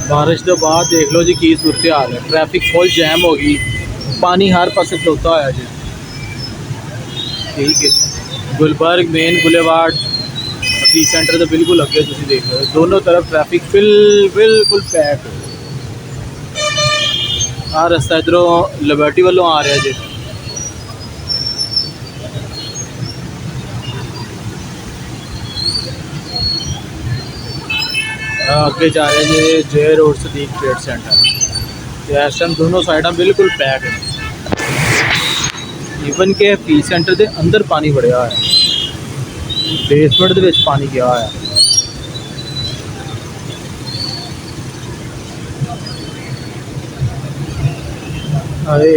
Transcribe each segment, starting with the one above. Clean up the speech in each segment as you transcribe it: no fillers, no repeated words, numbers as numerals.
बारिश के बाद देख लो जी की सूरत हाल है। ट्रैफिक फुल जैम हो गई, पानी हर पासे खलोता होया जी। ठीक है, Gulberg main boulevard Hafeez centre तो बिल्कुल अगे तुम देख रहे हो, दोनों तरफ ट्रैफिक बिल्कुल पैक है। आ रस्ता इधरों लिबर्टी वालों आ रहा जी। अगे जा रहे जी जे रोड सदीक ट्रेड सेंटर। तो इस टाइम दोनों साइडा बिल्कुल पैक है। ईवन के हफीज सेंटर के अंदर पानी बढ़िया है, बेसमेंट के पानी गया है। अरे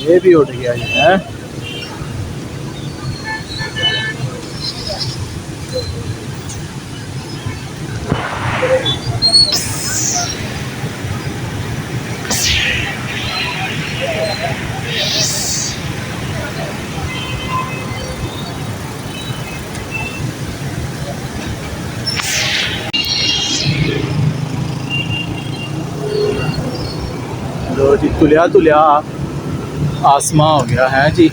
ये भी उठ गया जी है। लो जी तुलिया आसमां हो गया है जी,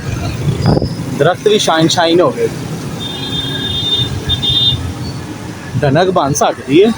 दरख्त भी शाइन हो गए। धनक बन सकती है।